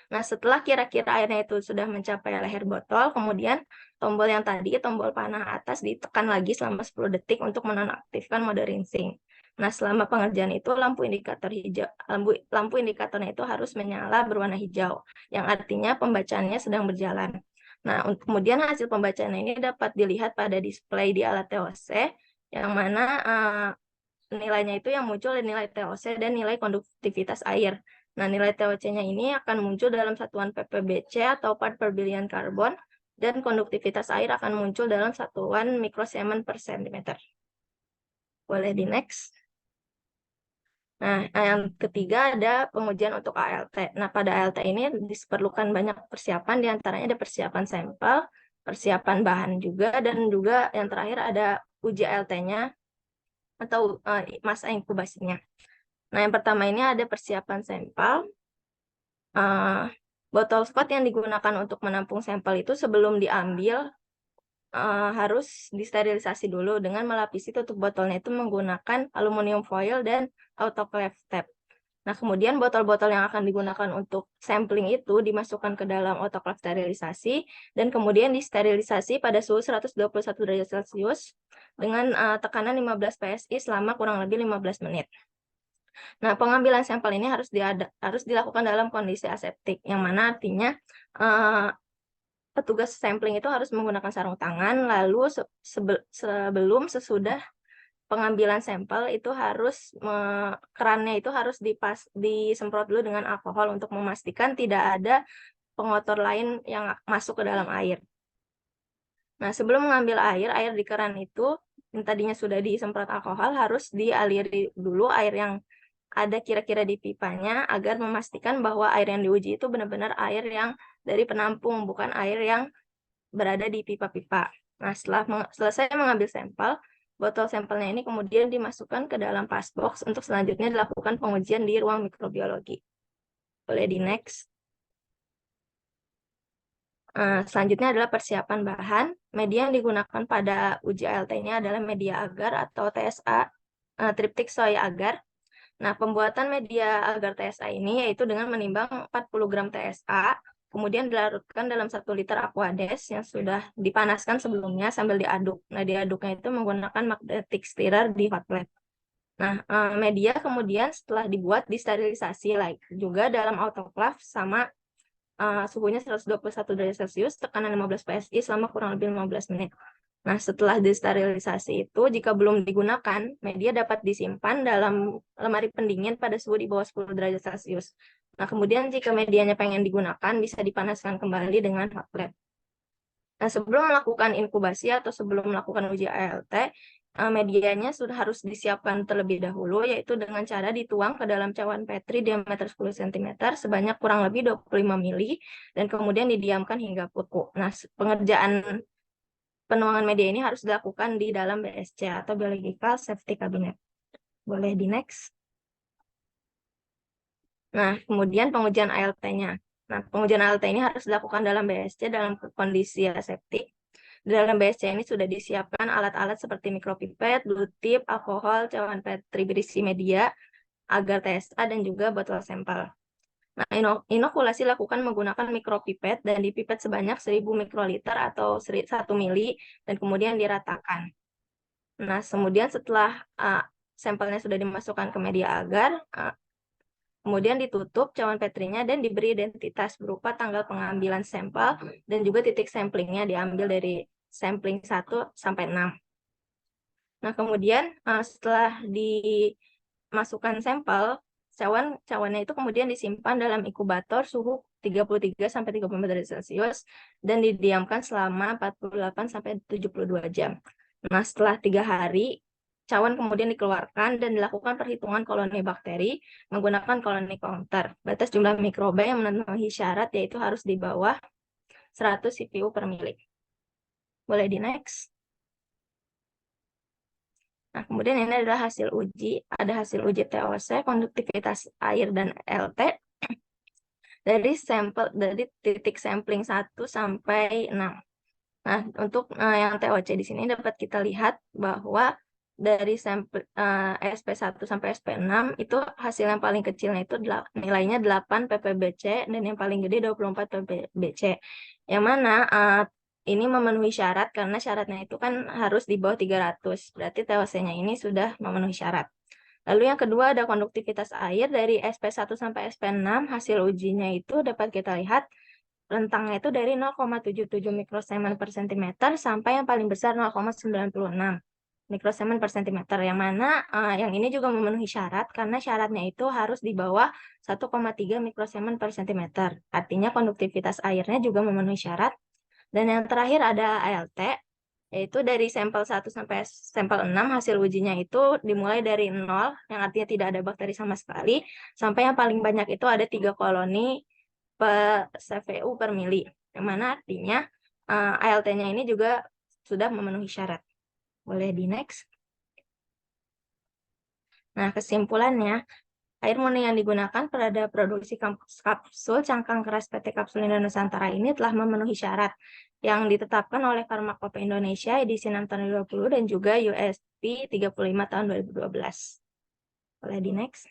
Nah, setelah kira-kira airnya itu sudah mencapai leher botol, kemudian tombol yang tadi, tombol panah atas ditekan lagi selama 10 detik untuk menonaktifkan mode rinsing. Nah, selama pengerjaan itu lampu indikatornya itu harus menyala berwarna hijau, yang artinya pembacaannya sedang berjalan. Nah, kemudian hasil pembacaan ini dapat dilihat pada display di alat TOC, yang mana nilainya itu yang muncul nilai TOC dan nilai konduktivitas air. Nah, nilai TOC-nya ini akan muncul dalam satuan ppbc atau part per billion karbon, dan konduktivitas air akan muncul dalam satuan mikrosiemen per sentimeter. Boleh di next. Nah, yang ketiga ada pengujian untuk ALT. Nah, pada ALT ini diperlukan banyak persiapan, diantaranya ada persiapan sampel, persiapan bahan juga, dan juga yang terakhir ada uji ALT-nya atau masa inkubasinya. Nah, yang pertama ini ada persiapan sampel. Botol spot yang digunakan untuk menampung sampel itu sebelum diambil harus disterilisasi dulu dengan melapisi tutup botolnya itu menggunakan aluminium foil dan autoclave tape. Nah, kemudian botol-botol yang akan digunakan untuk sampling itu dimasukkan ke dalam autoclave sterilisasi dan kemudian disterilisasi pada suhu 121 derajat Celcius dengan tekanan 15 PSI selama kurang lebih 15 menit. Nah, pengambilan sampel ini harus dilakukan dalam kondisi aseptik, yang mana artinya petugas sampling itu harus menggunakan sarung tangan, lalu sebelum sesudah pengambilan sampel itu harus kerannya itu harus disemprot dulu dengan alkohol untuk memastikan tidak ada pengotor lain yang masuk ke dalam air. Nah, sebelum mengambil air di keran itu yang tadinya sudah disemprot alkohol harus dialiri dulu air yang ada kira-kira di pipanya agar memastikan bahwa air yang diuji itu benar-benar air yang dari penampung, bukan air yang berada di pipa-pipa. Nah, setelah selesai mengambil sampel, botol sampelnya ini kemudian dimasukkan ke dalam passbox untuk selanjutnya dilakukan pengujian di ruang mikrobiologi. Boleh di next. Selanjutnya adalah persiapan bahan. Media yang digunakan pada uji ALT-nya adalah media agar atau TSA, triptik soy agar. Nah, pembuatan media agar TSA ini yaitu dengan menimbang 40 gram TSA, kemudian dilarutkan dalam 1 liter Aquades yang sudah dipanaskan sebelumnya sambil diaduk. Nah, diaduknya itu menggunakan magnetic stirrer di hot plate. Nah, media kemudian setelah dibuat disterilisasi juga dalam autoclave sama suhunya 121 derajat Celcius, tekanan 15 PSI selama kurang lebih 15 menit. Nah, setelah disterilisasi itu, jika belum digunakan, media dapat disimpan dalam lemari pendingin pada suhu di bawah 10 derajat Celcius. Nah, kemudian jika medianya pengen digunakan, bisa dipanaskan kembali dengan hot plate. Nah, sebelum melakukan inkubasi atau sebelum melakukan uji ALT, medianya sudah harus disiapkan terlebih dahulu, yaitu dengan cara dituang ke dalam cawan Petri diameter 10 cm sebanyak kurang lebih 25 mili, dan kemudian didiamkan hingga beku. Nah, pengerjaan penuangan media ini harus dilakukan di dalam BSC atau Biological Safety Cabinet. Boleh di next. Nah, kemudian pengujian ALT-nya. Nah, pengujian ALT ini harus dilakukan dalam BSC dalam kondisi aseptik. Di dalam BSC ini sudah disiapkan alat-alat seperti mikropipet, blue tip, alkohol, cawan Petri berisi media, agar TSA, dan juga botol sampel. Nah, inokulasi lakukan menggunakan mikropipet dan dipipet sebanyak 1000 mikroliter atau 1 mili dan kemudian diratakan. Nah, kemudian setelah sampelnya sudah dimasukkan ke media agar, kemudian ditutup cawan Petrinya dan diberi identitas berupa tanggal pengambilan sampel dan juga titik samplingnya diambil dari sampling 1 sampai 6. Nah, kemudian setelah dimasukkan sampel, cawannya itu kemudian disimpan dalam inkubator suhu 33 sampai 34 derajat Celcius dan didiamkan selama 48 sampai 72 jam. Nah, setelah 3 hari, cawan kemudian dikeluarkan dan dilakukan perhitungan koloni bakteri menggunakan koloni counter. Batas jumlah mikroba yang memenuhi syarat yaitu harus di bawah 100 CPU per mili. Boleh di next. Nah, kemudian ini adalah hasil uji. Ada hasil uji TOC, konduktivitas air dan LT dari titik sampling 1 sampai 6. Nah, untuk yang TOC di sini dapat kita lihat bahwa dari sampel SP1 sampai SP6 itu hasil yang paling kecilnya itu nilainya 8 ppbc dan yang paling gede 24 ppbc. Yang mana ini memenuhi syarat karena syaratnya itu kan harus di bawah 300. Berarti TOC-nya ini sudah memenuhi syarat. Lalu yang kedua ada konduktivitas air dari SP1 sampai SP6. Hasil ujinya itu dapat kita lihat rentangnya itu dari 0,77 mikrosiemen per sentimeter sampai yang paling besar 0,96 mikrosiemen per sentimeter. Yang mana yang ini juga memenuhi syarat karena syaratnya itu harus di bawah 1,3 mikrosiemen per sentimeter. Artinya konduktivitas airnya juga memenuhi syarat. Dan yang terakhir ada ALT, yaitu dari sampel 1 sampai sampel 6 hasil ujinya itu dimulai dari 0, yang artinya tidak ada bakteri sama sekali, sampai yang paling banyak itu ada 3 koloni per CVU per mili, yang mana artinya ALT-nya ini juga sudah memenuhi syarat. Boleh di next. Nah, kesimpulannya, air murni yang digunakan pada produksi kapsul cangkang keras PT Kapsul Indo Nusantara ini telah memenuhi syarat yang ditetapkan oleh Farmakope Indonesia edisi 6 tahun 2020 dan juga USP 35 tahun 2012. Boleh di next.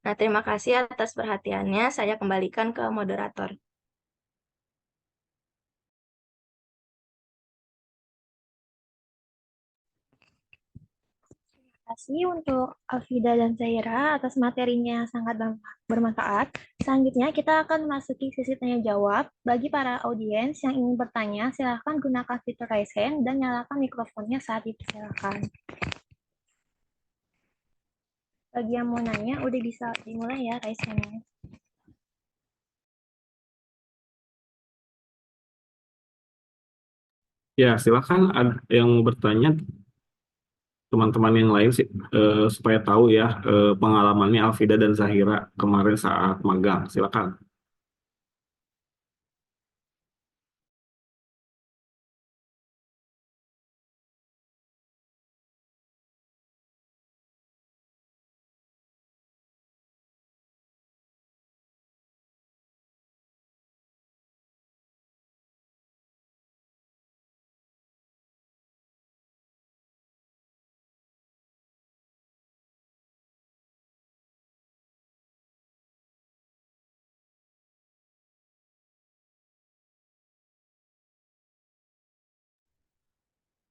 Nah, terima kasih atas perhatiannya. Saya kembalikan ke moderator. Terima kasih untuk Alfida dan Zaira atas materinya yang sangat bermanfaat. Selanjutnya kita akan memasuki sesi tanya jawab. Bagi para audiens yang ingin bertanya, silakan gunakan fitur raise hand dan nyalakan mikrofonnya saat dipersilakan. Bagi yang mau nanya, udah bisa dimulai ya raise hand-nya. Ya, silakan yang mau bertanya teman-teman yang lain sih supaya tahu ya pengalamannya Alfida dan Zahira kemarin saat magang. Silakan.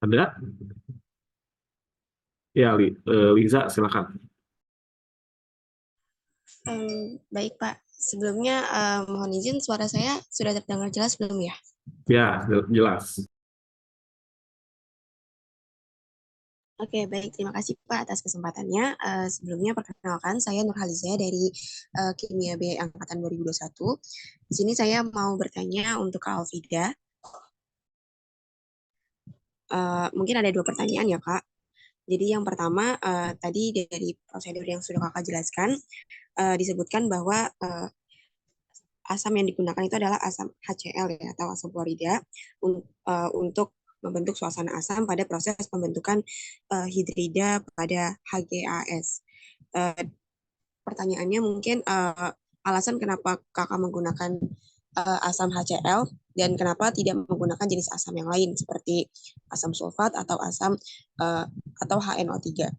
Ada? Ya, Liza, silakan. Baik, Pak. Sebelumnya mohon izin suara saya sudah terdengar jelas belum ya? Ya, jelas. Oke, baik. Terima kasih Pak atas kesempatannya. Sebelumnya perkenalkan, saya Nurhaliza dari Kimia B Angkatan 2021. Di sini saya mau bertanya untuk Kak Alfida. Mungkin ada 2 pertanyaan ya, Kak. Jadi yang pertama, tadi dari prosedur yang sudah Kakak jelaskan, disebutkan bahwa asam yang digunakan itu adalah asam HCl ya, atau asam klorida untuk membentuk suasana asam pada proses pembentukan hidrida pada HGAS. Pertanyaannya mungkin alasan kenapa Kakak menggunakan asam HCl dan kenapa tidak menggunakan jenis asam yang lain seperti asam sulfat atau asam atau HNO3.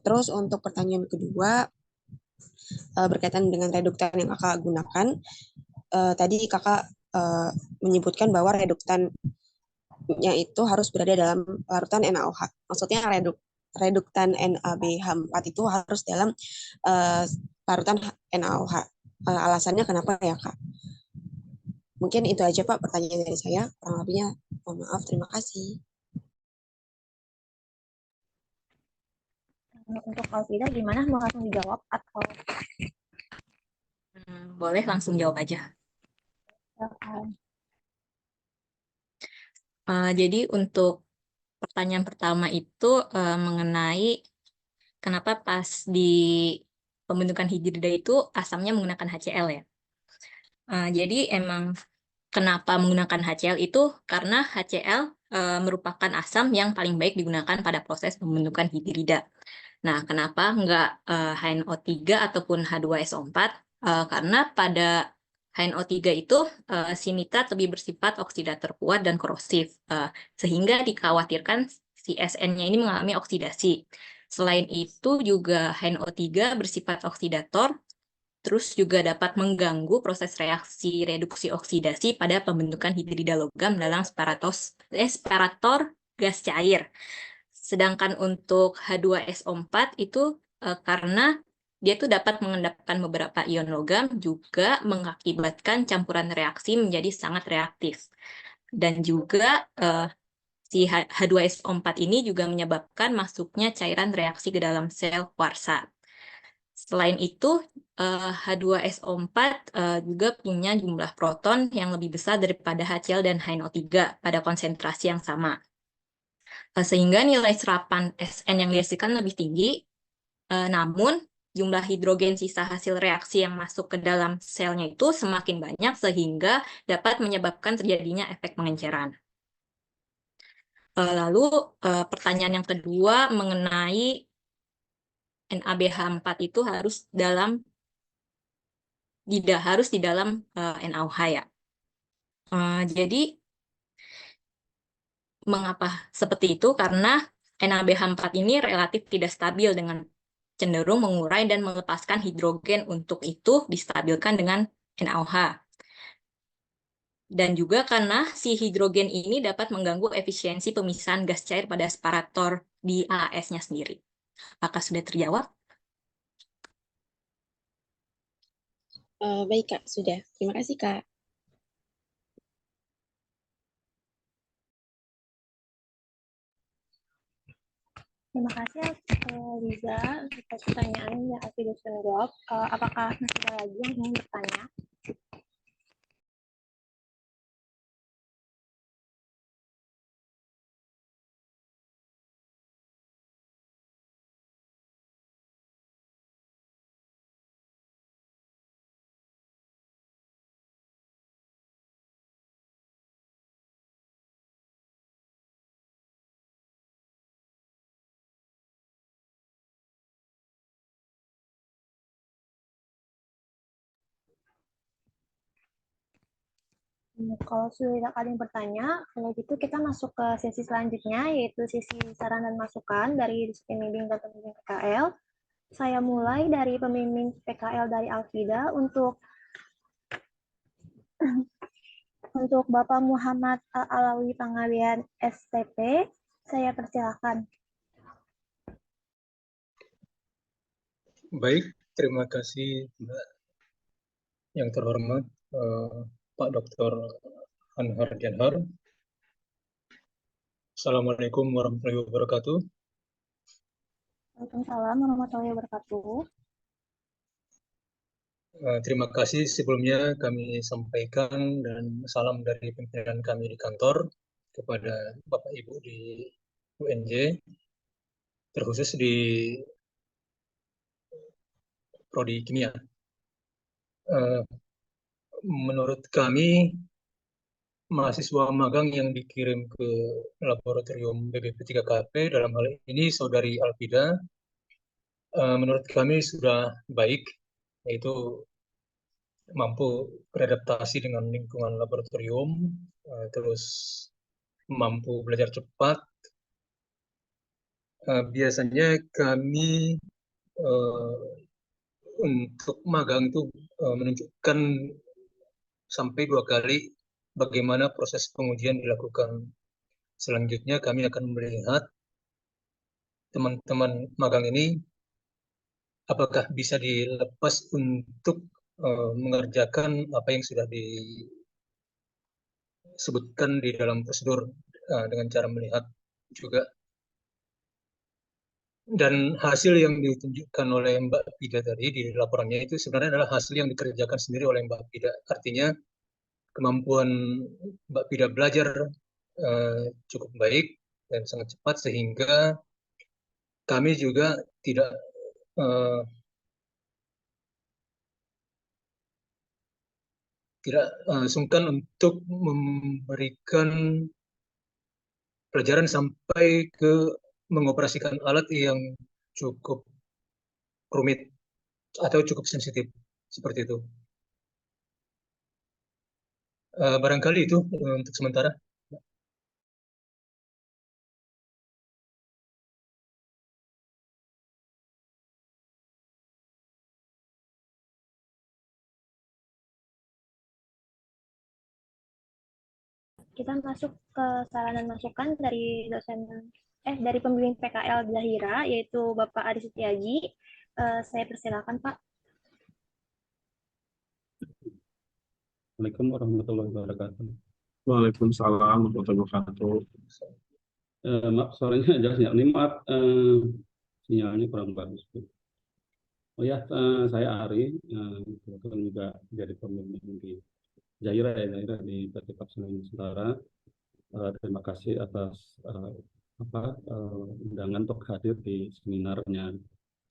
Terus untuk pertanyaan kedua, berkaitan dengan reduktan yang Kakak gunakan, tadi Kakak menyebutkan bahwa reduktannya itu harus berada dalam larutan NaOH. Maksudnya reduktan NaBH4 itu harus dalam larutan NaOH. Alasannya kenapa ya, Kak? Mungkin itu aja, Pak, pertanyaan dari saya. Kurang lebihnya, mohon maaf. Terima kasih. Untuk Alfida, gimana? Mau langsung dijawab atau? Boleh langsung jawab aja. Jadi untuk pertanyaan pertama itu mengenai kenapa pas di pembentukan hidrida itu asamnya menggunakan HCl ya. Jadi emang kenapa menggunakan HCl itu karena HCl merupakan asam yang paling baik digunakan pada proses pembentukan hidrida. Nah, kenapa nggak HNO3 ataupun H2SO4? Karena pada HNO3 itu si nitrat lebih bersifat oksidator kuat dan korosif, sehingga dikhawatirkan si SN-nya ini mengalami oksidasi. Selain itu juga HNO3 bersifat oksidator, terus juga dapat mengganggu proses reaksi reduksi oksidasi pada pembentukan hidrida logam dalam separator gas cair. Sedangkan untuk H2SO4 itu karena dia tuh dapat mengendapkan beberapa ion logam, juga mengakibatkan campuran reaksi menjadi sangat reaktif. Dan juga si H2SO4 ini juga menyebabkan masuknya cairan reaksi ke dalam sel kuarsa. Selain itu, H2SO4 juga punya jumlah proton yang lebih besar daripada HCl dan HNO3 pada konsentrasi yang sama. Sehingga nilai serapan SN yang dihasilkan lebih tinggi, namun jumlah hidrogen sisa hasil reaksi yang masuk ke dalam selnya itu semakin banyak sehingga dapat menyebabkan terjadinya efek pengenceran. Lalu pertanyaan yang kedua mengenai NaBH4 itu harus di dalam NaOH ya. Jadi mengapa seperti itu? Karena NaBH4 ini relatif tidak stabil dengan cenderung mengurai dan melepaskan hidrogen, untuk itu distabilkan dengan NaOH. Dan juga karena si hidrogen ini dapat mengganggu efisiensi pemisahan gas cair pada separator di AS-nya sendiri. Apakah sudah terjawab? Baik, Kak, sudah. Terima kasih, Kak. Terima kasih Liza atas pertanyaan yang Alfida sudah jawab. Apakah masih ada lagi yang ingin bertanya? Kalau sudah tidak ada yang bertanya, kalau gitu kita masuk ke sesi selanjutnya, yaitu sesi saran dan masukan dari disiplin bimbing dan pembimbing PKL. Saya mulai dari pembimbing PKL dari Alfida untuk Bapak Muhammad Alawi Pangabean STP. Saya persilakan. Baik, terima kasih Mbak yang terhormat Pak Dr. Anhar Janhar. Assalamualaikum warahmatullahi wabarakatuh. Waalaikumsalam warahmatullahi wabarakatuh. Terima kasih sebelumnya kami sampaikan dan salam dari pimpinan kami di kantor kepada Bapak Ibu di UNJ, terkhusus di Prodi Kimia. Menurut kami, mahasiswa magang yang dikirim ke laboratorium BBP3KP, dalam hal ini saudari Alfida, menurut kami sudah baik, yaitu mampu beradaptasi dengan lingkungan laboratorium, terus mampu belajar cepat. Biasanya kami untuk magang itu menunjukkan sampai 2 kali bagaimana proses pengujian dilakukan. Selanjutnya kami akan melihat teman-teman magang ini apakah bisa dilepas untuk mengerjakan apa yang sudah disebutkan di dalam prosedur dengan cara melihat juga. Dan hasil yang ditunjukkan oleh Mbak Pida tadi di laporannya itu sebenarnya adalah hasil yang dikerjakan sendiri oleh Mbak Pida. Artinya kemampuan Mbak Pida belajar cukup baik dan sangat cepat, sehingga kami juga tidak sungkan untuk memberikan pelajaran sampai ke mengoperasikan alat yang cukup rumit atau cukup sensitif seperti itu. Barangkali itu untuk sementara. Kita masuk ke saran dan masukan dari dosen dari pembimbing PKL Zahira, yaitu Bapak Aris Setiaji. Saya persilakan, Pak. Assalamualaikum warahmatullahi wabarakatuh. Waalaikumsalam warahmatullahi wabarakatuh. Maaf, suaranya jelas nggak? Ini maaf, sinyalnya kurang bagus. Oh ya, saya Ari, kebetulan juga jadi pembimbing di Zahira di PT Kapsul Nusantara. Terima kasih atas undangan untuk hadir di seminarnya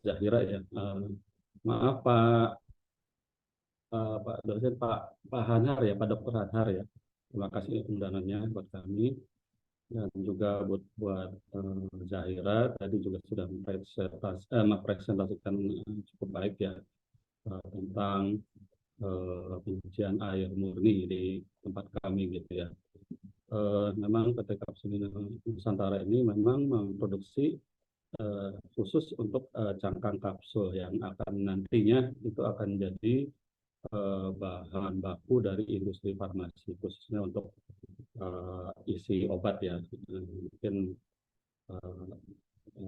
Zahira ya. Maaf Pak dosen, Pak Hanhar ya, Pak Dr. Hanhar ya. Terima kasih undangannya buat kami dan juga buat Zahira tadi juga sudah mempresentasikan cukup baik ya tentang pencucian air murni di tempat kami gitu ya. Memang PT Kapsul Nusantara ini memang memproduksi khusus untuk cangkang kapsul yang akan nantinya itu akan jadi bahan baku dari industri farmasi khususnya untuk isi obat ya. Mungkin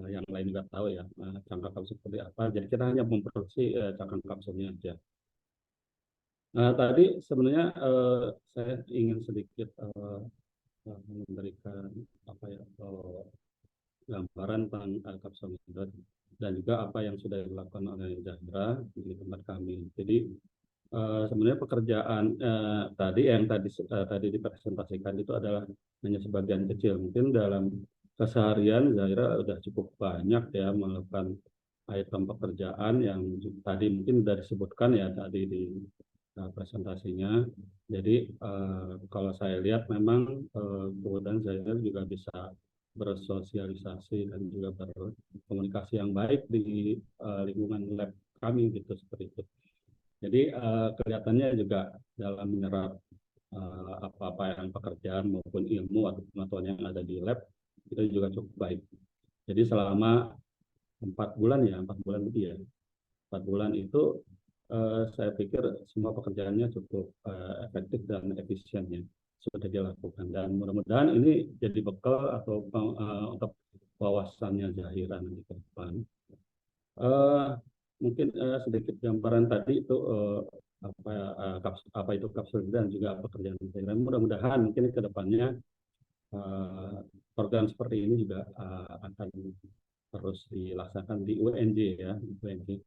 yang lain nggak tahu ya cangkang kapsul seperti apa. Jadi kita hanya memproduksi cangkang kapsulnya aja. Tadi sebenarnya saya ingin sedikit memberikan gambaran tentang kapsul dan juga apa yang sudah dilakukan oleh Zahira di tempat kami. Jadi sebenarnya pekerjaan tadi dipresentasikan itu adalah hanya sebagian kecil. Mungkin dalam keseharian Zahira sudah cukup banyak ya melakukan item pekerjaan yang tadi mungkin sudah disebutkan ya tadi di presentasinya. Jadi kalau saya lihat memang kemudian Zahira juga bisa bersosialisasi dan juga berkomunikasi yang baik di lingkungan lab kami gitu seperti itu. Jadi kelihatannya juga dalam menyerap apa-apa yang pekerjaan maupun ilmu atau pengetahuan yang ada di lab itu juga cukup baik. Jadi selama 4 bulan lebih ya, 4 bulan itu saya pikir semua pekerjaannya cukup efektif dan efisiennya sudah dilakukan dan mudah-mudahan ini jadi bekal atau untuk wawasannya Zahira nanti ke depan. Mungkin sedikit gambaran tadi itu apa itu kapsul dan juga pekerjaan Zahira. Mudah-mudahan mungkin ke depannya program seperti ini juga akan terus dilaksanakan di UNJ ya, UNJ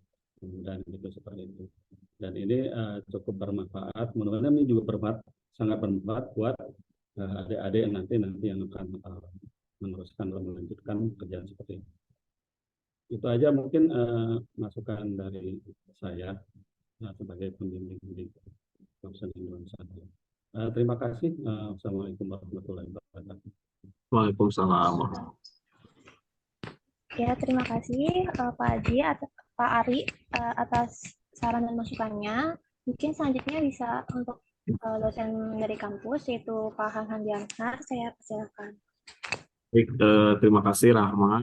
dan itu seperti itu. Dan ini cukup bermanfaat. Mudah-mudahan ini juga sangat bermanfaat buat adik-adik nanti yang akan meneruskan dan melanjutkan pekerjaan seperti ini. Itu aja mungkin masukan dari saya sebagai pembimbing di Kapsul Indonesia. Terima kasih. Assalamualaikum warahmatullahi wabarakatuh. Waalaikumsalam. Ya, terima kasih Pak Aji, Pak Ari atas saran dan masukannya. Mungkin selanjutnya bisa untuk dosen dari kampus yaitu Pak Hanhan Diansar. Saya persilakan. Baik, terima kasih Rahma.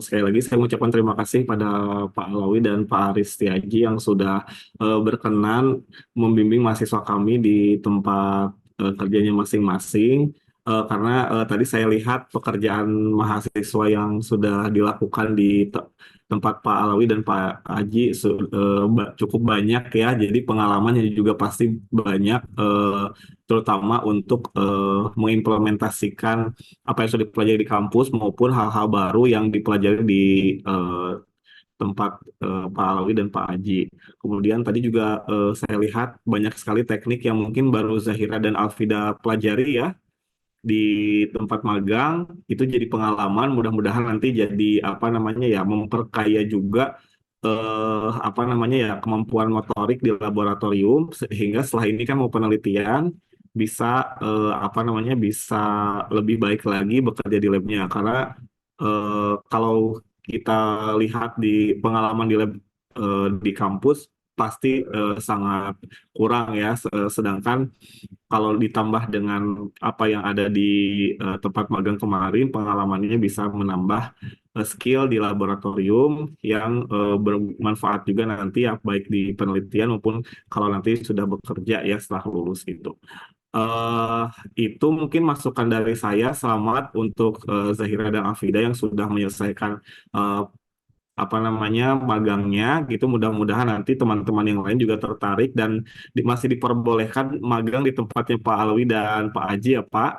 Sekali lagi saya mengucapkan terima kasih pada Pak Alawi dan Pak Aris Setiaji yang sudah berkenan membimbing mahasiswa kami di tempat kerjanya masing-masing. Karena tadi saya lihat pekerjaan mahasiswa yang sudah dilakukan di tempat Pak Alawi dan Pak Aji cukup banyak ya. Jadi pengalamannya juga pasti banyak, terutama untuk mengimplementasikan apa yang sudah dipelajari di kampus maupun hal-hal baru yang dipelajari di tempat Pak Alawi dan Pak Aji. Kemudian tadi juga saya lihat banyak sekali teknik yang mungkin baru Zahira dan Alfida pelajari ya di tempat magang. Itu jadi pengalaman, mudah-mudahan nanti jadi memperkaya juga kemampuan motorik di laboratorium, sehingga setelah ini kan mau penelitian bisa bisa lebih baik lagi bekerja di labnya. Karena kalau kita lihat di pengalaman di lab di kampus pasti sangat kurang ya, sedangkan kalau ditambah dengan apa yang ada di tempat magang kemarin, pengalamannya bisa menambah skill di laboratorium yang bermanfaat juga nanti ya, baik di penelitian maupun kalau nanti sudah bekerja ya setelah lulus itu. Eh, itu mungkin masukan dari saya. Selamat untuk Zahira dan Afida yang sudah menyelesaikan eh, apa namanya magangnya gitu. Mudah-mudahan nanti teman-teman yang lain juga tertarik dan masih diperbolehkan magang di tempatnya Pak Alwi dan Pak Aji ya Pak.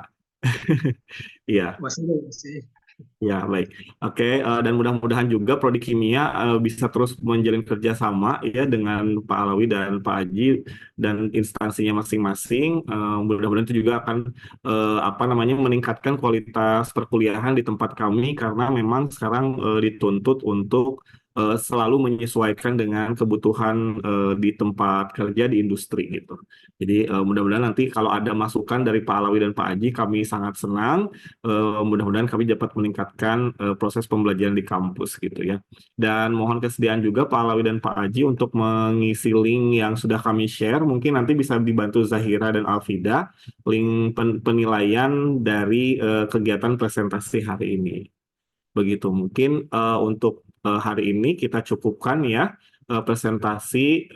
Iya. Masih. Ya, baik. Oke, dan mudah-mudahan juga Prodi Kimia bisa terus menjalin kerjasama ya dengan Pak Alawi dan Pak Aji dan instansinya masing-masing. Mudah-mudahan itu juga akan apa namanya meningkatkan kualitas perkuliahan di tempat kami karena memang sekarang dituntut untuk selalu menyesuaikan dengan kebutuhan di tempat kerja di industri gitu. Jadi mudah-mudahan nanti kalau ada masukan dari Pak Alawi dan Pak Aji kami sangat senang. Mudah-mudahan kami dapat meningkatkan proses pembelajaran di kampus gitu ya. Dan mohon kesediaan juga Pak Alawi dan Pak Aji untuk mengisi link yang sudah kami share. Mungkin nanti bisa dibantu Zahira dan Alfida link penilaian dari kegiatan presentasi hari ini. Begitu mungkin untuk hari ini kita cukupkan ya presentasi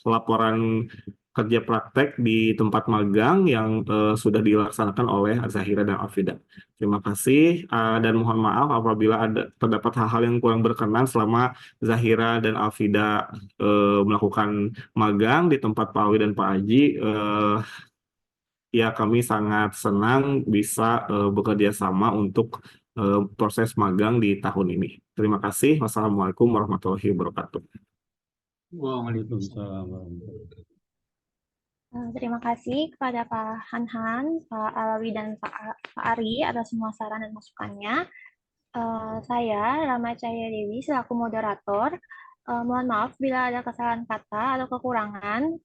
laporan kerja praktek di tempat magang yang sudah dilaksanakan oleh Zahira dan Afida. Terima kasih dan mohon maaf apabila terdapat hal-hal yang kurang berkenan selama Zahira dan Afida melakukan magang di tempat Pak Awi dan Pak Aji. Ya, kami sangat senang bisa bekerja sama untuk proses magang di tahun ini. Terima kasih. Wassalamualaikum warahmatullahi wabarakatuh. Waalaikumsalam warahmatullahi wabarakatuh. Terima kasih kepada Pak Hanhan, Pak Alawi, dan Pak Ari atas semua saran dan masukannya. Saya, Rama Cahaya Dewi, selaku moderator. Mohon maaf bila ada kesalahan kata atau kekurangan.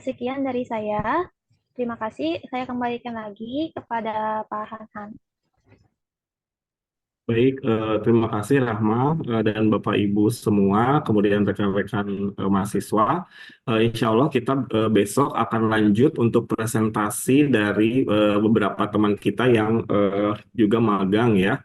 Sekian dari saya. Terima kasih. Saya kembalikan lagi kepada Pak Hanhan. Baik, terima kasih Rahma dan Bapak Ibu semua, kemudian rekan-rekan mahasiswa. Insya Allah kita besok akan lanjut untuk presentasi dari beberapa teman kita yang juga magang ya.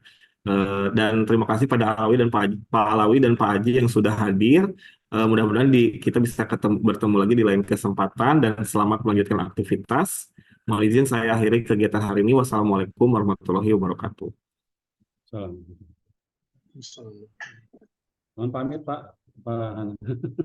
Dan terima kasih pada Alawi dan Pak Alawi dan Pak Aji yang sudah hadir. Mudah-mudahan kita bisa bertemu lagi di lain kesempatan dan selamat melanjutkan aktivitas. Mohon izin saya akhiri kegiatan hari ini. Wassalamualaikum warahmatullahi wabarakatuh. Salam. Mohon pamit Pak.